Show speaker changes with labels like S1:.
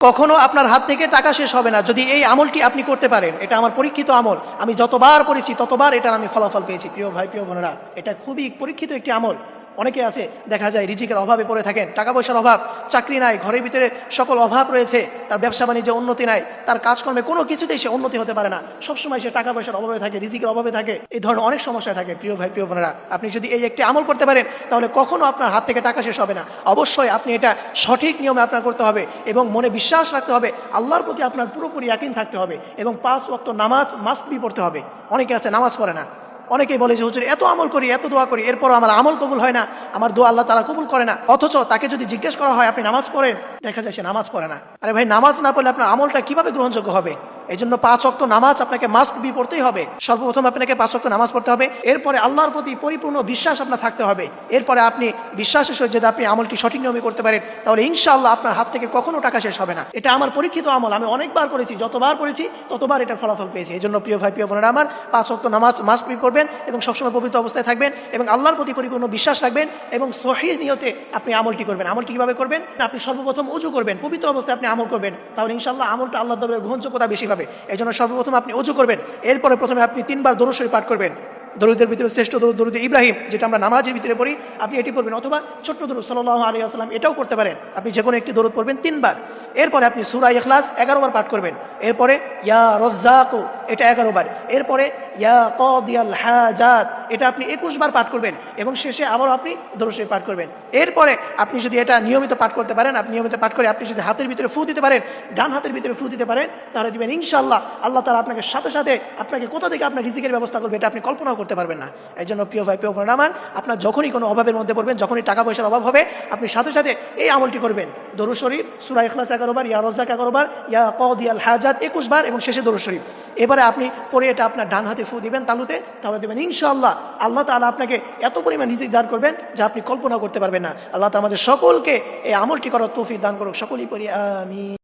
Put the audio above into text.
S1: কখনো আপনার হাত থেকে টাকা শেষ হবে না যদি এই আমলটি আপনি করতে পারেন। এটা আমার পরীক্ষিত আমল, আমি যতবার পড়েছি ততবার এটার আমি ফলাফল পেয়েছি। প্রিয় ভাই, প্রিয় বোনেরা, এটা খুবই পরীক্ষিত একটি আমল। অনেকে আছে দেখা যায় রিজিকের অভাবে পড়ে থাকেন, টাকা পয়সার অভাব, চাকরি নাই, ঘরের ভিতরে সকল অভাব রয়েছে, তার ব্যবসা বাণিজ্যে উন্নতি নাই, তার কাজকর্মে কোনো কিছুতেই সে উন্নতি হতে পারে না, সবসময় সে টাকা পয়সার অভাবে থাকে, রিজিকের অভাবে থাকে, এই ধরনের অনেক সমস্যা থাকে। প্রিয় ভাই, প্রিয় বোনেরা, আপনি যদি এই একটি আমল করতে পারেন তাহলে কখনো আপনার হাত থেকে টাকা শেষ হবে না। অবশ্যই আপনি এটা সঠিক নিয়মে আপনার করতে হবে এবং মনে বিশ্বাস রাখতে হবে, আল্লাহর প্রতি আপনার পুরোপুরি ইয়াকিন থাকতে হবে এবং 5 ওয়াক্ত নামাজ মাস্ট বি পড়তে হবে। অনেকে আছে নামাজ পড়ে না, অনেকেই বলে যে হুজুর এত আমল করি, এত দোয়া করি, এরপরও আমার আমল কবুল হয় না, আমার দোয়া আল্লাহ তাআলা কবুল করে না। অথচ তাকে যদি জিজ্ঞেস করা হয় আপনি নামাজ পড়েন, দেখা যায় সে নামাজ পড়ে না। আরে ভাই, নামাজ না পড়লে আপনার আমলটা কিভাবে গ্রহণযোগ্য হবে? এই জন্য 5 ওয়াক্ত নামাজ আপনাকে মাস্ট বি পড়তেই হবে। সর্বপ্রথম আপনাকে 5 ওয়াক্ত নামাজ পড়তে হবে, এরপরে আল্লাহর প্রতি পরিপূর্ণ বিশ্বাস আপনার থাকতে হবে। এরপরে আপনি বিশ্বাসের সহিত যদি আপনি আমলটি সঠিক নিয়মে করতে পারেন তাহলে ইনশাআল্লাহ আপনার হাত থেকে কখনো টাকা শেষ হবে না। এটা আমার পরীক্ষিত আমল, আমি অনেকবার করেছি, যতবার করেছি ততবার এটার ফলাফল পেয়েছি। এই জন্য প্রিয় ভাই, প্রিয় বোনেরা আমার, 5 ওয়াক্ত নামাজ মাস্ট বি পড়বেন এবং সবসময় পবিত্র অবস্থায় থাকবেন এবং আল্লাহর প্রতি পরিপূর্ণ বিশ্বাস রাখবেন এবং সহিহ নিয়তে আপনি আমলটি করবেন। আমলটি কিভাবে করবেন? আপনি সর্বপ্রথম ওযু করবেন, পবিত্র অবস্থায় আপনি আমল করবেন, তাহলে ইনশাআল্লাহ আমলটা আল্লাহর দরবারে গ্রহণযোগ্যতা বেশি পাবে। এই জন্য সর্বপ্রথম আপনি ওযু করবেন, এরপরে প্রথমে আপনি 3 বার দরুদ শরীফ পাঠ করবেন। দরুদের ভিতরে শ্রেষ্ঠ দরুদ দরুদ ইব্রাহিম, যেটা আমরা নামাজের ভিতরে পড়ি, আপনি এটি পড়বেন, অথবা ছোট্ট দরুদ সাল্লাল্লাহু আলাইহি ওয়াসাল্লাম, এটাও করতে পারেন। আপনি যে কোনো একটি দরুদ পড়বেন 3 বার। এরপরে আপনি সূরা ইখলাস 11 বার পাঠ করবেন। এরপরে ইয়া রাজ্জাক, এটা 11 বার। এরপরে ইয়া কাদিয়াল হাজাত, এটা আপনি 21 বার পাঠ করবেন এবং শেষে আবারও আপনি দরুদ শরীফ পাঠ করবেন। এরপরে আপনি যদি এটা নিয়মিত পাঠ করতে পারেন, আপনি নিয়মিত পাঠ করে আপনি যদি হাতের ভিতরে ফু দিতে পারেন, ডান হাতের ভিতরে ফু দিতে পারেন, তাহলে দিবেন ইনশাআল্লাহ আল্লাহ তাআলা আপনাকে সাথে সাথে আপনাকে কোথা থেকে আপনার রিজিকের ব্যবস্থা করবে এটা আপনি কল্পনাও করতে পারবেন না। এই জন্য প্রিয় ভাই, প্রিয় বোনেরা আমার, আপনার যখনই কোনো অভাবের মধ্যে পড়বেন, যখনই টাকা পয়সার অভাব হবে, আপনি সাথে সাথে এই আমলটি করবেন। দরুদ শরীফ, সূরা ইখলাস 11 বার, ইয়া রাজ্জাক 11 বার, ইয়া কাদিয়াল হাজাত 21 বার এবং শেষে দরুদ শরীফ। এবারে আপনি পরে এটা আপনার ডান হাতে ফু দিবেন তালুতে, তাহলে দেবেন ইনশাআল্লাহ আল্লাহ তাআলা আপনাকে এত পরিমাণ রিজিক দান করবেন যা আপনি কল্পনা করতে পারবেন না। আল্লাহ তাআলা আমাদের সকলকে এই আমলটি করার তৌফিক দান করুক। সকলেই পড়ি আমিন।